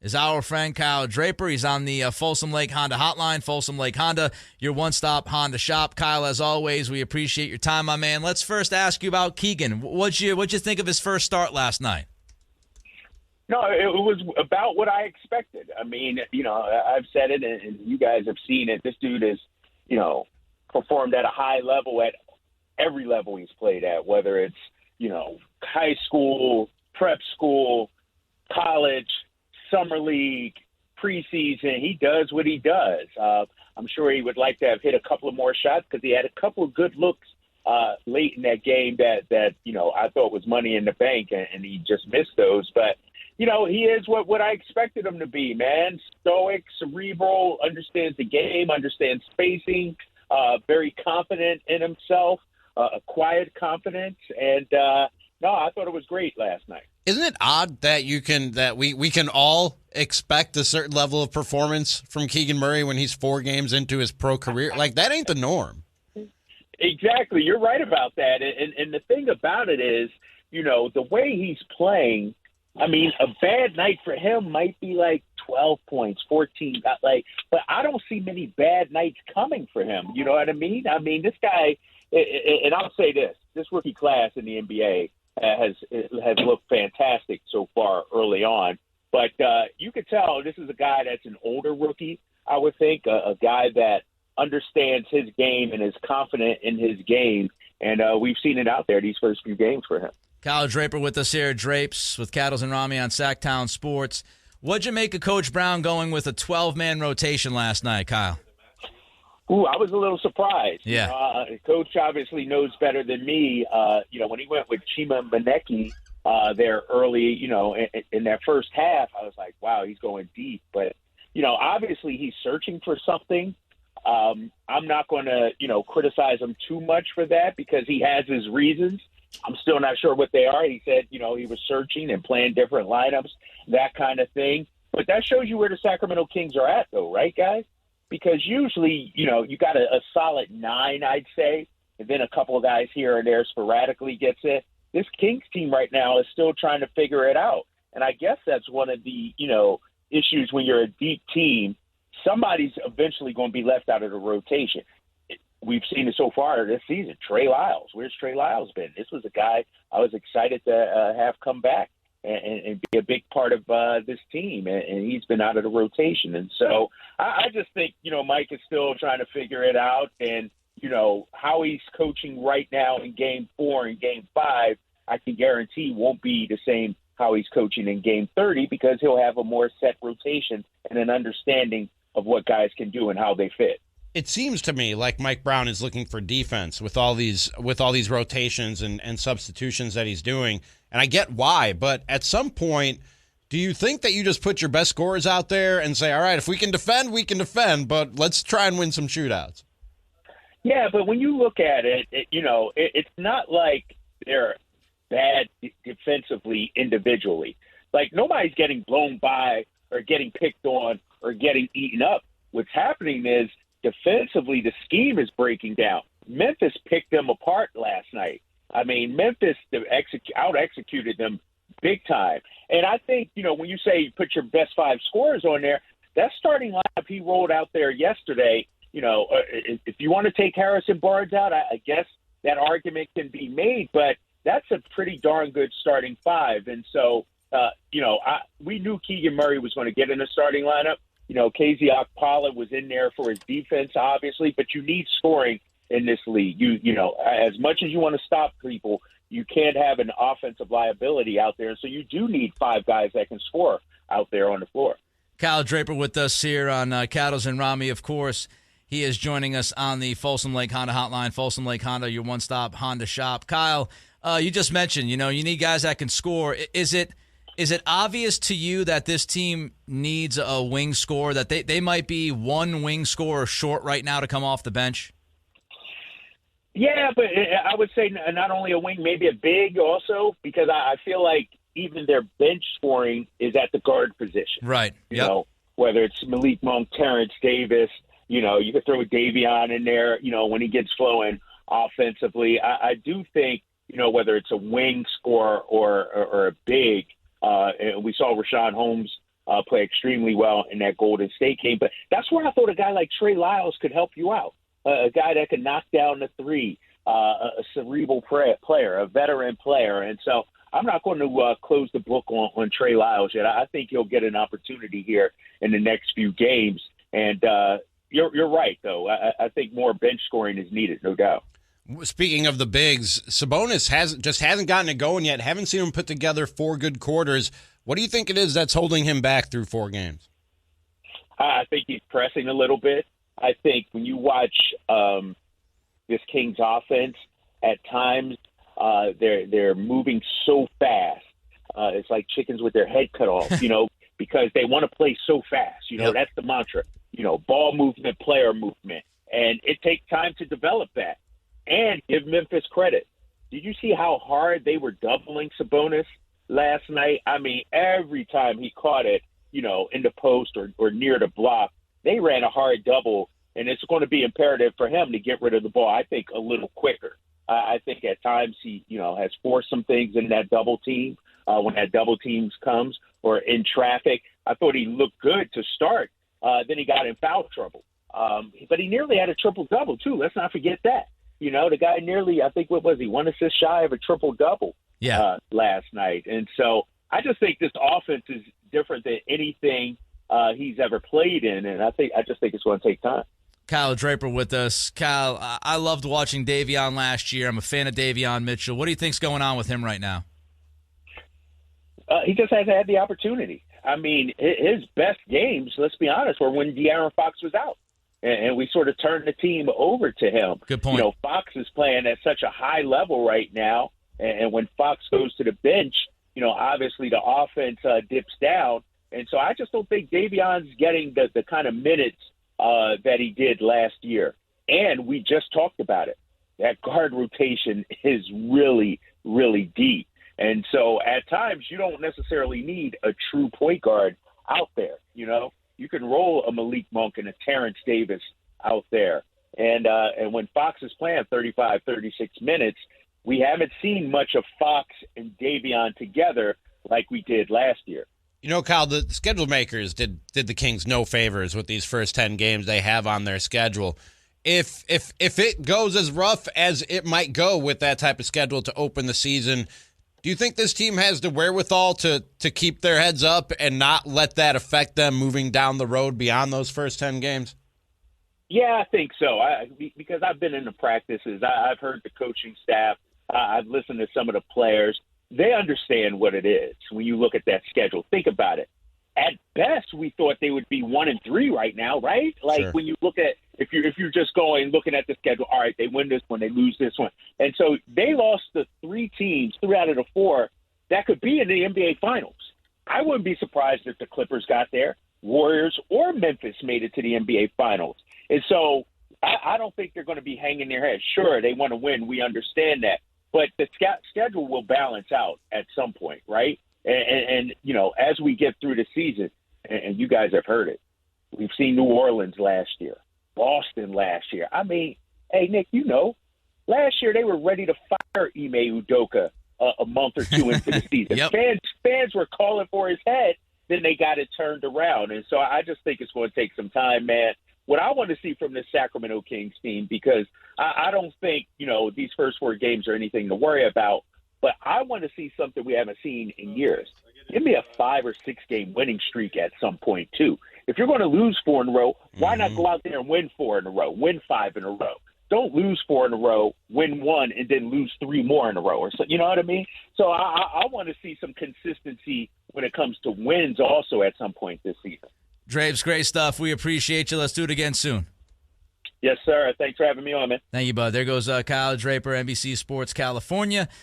is our friend Kyle Draper. He's on the Folsom Lake Honda hotline. Folsom Lake Honda, your one-stop Honda shop. Kyle, as always, we appreciate your time, my man. Let's first ask you about Keegan. What'd you think of his first start last night? No, it was about what I expected. I mean, I've said it, and you guys have seen it. This dude is, performed at a high level at every level he's played at, whether it's, high school, prep school, college, summer league, preseason. He does what he does. I'm sure he would like to have hit a couple of more shots because he had a couple of good looks late in that game that I thought was money in the bank, and he just missed those. But, he is what I expected him to be, man. Stoic, cerebral, understands the game, understands spacing, very confident in himself, a quiet confidence. And, no, I thought it was great last night. Isn't it odd that we can all expect a certain level of performance from Keegan Murray when he's 4 games into his pro career? Like, that ain't the norm. Exactly. You're right about that. And the thing about it is, the way he's playing, I mean, a bad night for him might be like 12 points, 14, but I don't see many bad nights coming for him. You know what I mean? I mean, this guy, and I'll say this rookie class in the NBA has looked fantastic so far early on. But you could tell this is a guy that's an older rookie, I would think, a guy that understands his game and is confident in his game. And we've seen it out there these first few games for him. Kyle Draper with us here at Drapes with Cattles and Ramie on Sactown Sports. What'd you make of Coach Brown going with a 12-man rotation last night, Kyle? Ooh, I was a little surprised. Yeah. Coach obviously knows better than me. When he went with Chima Maneki there early, in that first half, I was like, wow, he's going deep. But, obviously he's searching for something. I'm not going to, criticize him too much for that because he has his reasons. I'm still not sure what they are. He said, he was searching and playing different lineups, that kind of thing. But that shows you where the Sacramento Kings are at, though, right, guys? Because usually, you got a solid 9, I'd say, and then a couple of guys here and there sporadically gets it. This Kings team right now is still trying to figure it out. And I guess that's one of the, issues when you're a deep team. Somebody's eventually going to be left out of the rotation. We've seen it so far this season. Trey Lyles. Where's Trey Lyles been? This was a guy I was excited to have come back and be a big part of this team, and he's been out of the rotation. And so I just think, Mike is still trying to figure it out. And, how he's coaching right now in Game 4 and Game 5, I can guarantee won't be the same how he's coaching in Game 30 because he'll have a more set rotation and an understanding of what guys can do and how they fit. It seems to me like Mike Brown is looking for defense with all these rotations and substitutions that he's doing, and I get why. But at some point, do you think that you just put your best scorers out there and say, all right, if we can defend, we can defend, but let's try and win some shootouts? Yeah, but when you look at it, it's not like they're bad defensively individually. Like, nobody's getting blown by or getting picked on or getting eaten up. What's happening is defensively, the scheme is breaking down. Memphis picked them apart last night. I mean, Memphis out-executed them big time. And I think, when you say you put your best 5 scorers on there, that starting lineup he rolled out there yesterday, if you want to take Harrison Barnes out, I guess that argument can be made, but that's a pretty darn good starting 5. And so, we knew Keegan Murray was going to get in the starting lineup. KZ Okpala was in there for his defense, obviously, but you need scoring in this league. As much as you want to stop people, you can't have an offensive liability out there. So you do need 5 guys that can score out there on the floor. Kyle Draper with us here on Cattles and Ramie, of course. He is joining us on the Folsom Lake Honda hotline. Folsom Lake Honda, your one-stop Honda shop. Kyle, you just mentioned, you need guys that can score. Is it obvious to you that this team needs a wing scorer, that they might be one wing scorer short right now to come off the bench? Yeah, but I would say not only a wing, maybe a big also, because I feel like even their bench scoring is at the guard position. Right. Yep. Whether it's Malik Monk, Terrence Davis, you could throw Davion in there, when he gets flowing offensively. I do think, whether it's a wing scorer or a big, we saw Rashawn Holmes play extremely well in that Golden State game. But that's where I thought a guy like Trey Lyles could help you out, a guy that can knock down the three, a cerebral player, a veteran player. And so I'm not going to close the book on Trey Lyles yet. I think he'll get an opportunity here in the next few games. And you're right, though. I think more bench scoring is needed, no doubt. Speaking of the bigs, Sabonis hasn't gotten it going yet. Haven't seen him put together 4 good quarters. What do you think it is that's holding him back through 4 games? I think he's pressing a little bit. I think when you watch this Kings offense, at times they're moving so fast. It's like chickens with their head cut off, because they want to play so fast. Yep. That's the mantra. Ball movement, player movement. And it takes time to develop that. And give Memphis credit. Did you see how hard they were doubling Sabonis last night? I mean, every time he caught it, in the post or near the block, they ran a hard double, and it's going to be imperative for him to get rid of the ball, I think, a little quicker. I think at times he, has forced some things in that double team when that double team comes or in traffic. I thought he looked good to start. Then he got in foul trouble. But he nearly had a triple-double, too. Let's not forget that. The guy nearly, I think, 1 assist shy of a triple-double last night. And so I just think this offense is different than anything he's ever played in, and I just think it's going to take time. Kyle Draper with us. Kyle, I loved watching Davion last year. I'm a fan of Davion Mitchell. What do you think's going on with him right now? He just hasn't had the opportunity. I mean, his best games, let's be honest, were when DeAaron Fox was out. And we sort of turned the team over to him. Good point. Fox is playing at such a high level right now. And when Fox goes to the bench, obviously the offense dips down. And so I just don't think Davion's getting the kind of minutes that he did last year. And we just talked about it. That guard rotation is really, really deep. And so at times you don't necessarily need a true point guard out there, You can roll a Malik Monk and a Terrence Davis out there. And when Fox is playing 35, 36 minutes, we haven't seen much of Fox and Davion together like we did last year. Kyle, the schedule makers did the Kings no favors with these first 10 games they have on their schedule. If it goes as rough as it might go with that type of schedule to open the season, do you think this team has the wherewithal to keep their heads up and not let that affect them moving down the road beyond those first 10 games? Yeah, I think so. Because I've been in the practices. I've heard the coaching staff. I've listened to some of the players. They understand what it is when you look at that schedule. Think about it. At best, we thought they would be 1-3 right now, right? Like Sure. When you look at if you're just looking at the schedule, all right, they win this one, they lose this one. And so they lost the 3 teams, 3 out of the 4, that could be in the NBA Finals. I wouldn't be surprised if the Clippers got there, Warriors or Memphis made it to the NBA Finals. And so I don't think they're going to be hanging their head. Sure, they want to win. We understand that. But the schedule will balance out at some point, right? And as we get through the season, and you guys have heard it, we've seen New Orleans last year, Boston last year. I mean, hey, Nick, last year they were ready to fire Ime Udoka a month or 2 into the season. Yep. Fans were calling for his head, then they got it turned around. And so I just think it's going to take some time, man. What I want to see from this Sacramento Kings team, because I don't think, these first 4 games are anything to worry about, but I want to see something we haven't seen in years. Give me a 5 or 6 game winning streak at some point, too. If you're going to lose 4 in a row, why not go out there and win 4 in a row, win 5 in a row? Don't lose 4 in a row, win 1, and then lose 3 more in a row. Or so, you know what I mean? So I want to see some consistency when it comes to wins also at some point this season. Draves, great stuff. We appreciate you. Let's do it again soon. Yes, sir. Thanks for having me on, man. Thank you, bud. There goes Kyle Draper, NBC Sports California.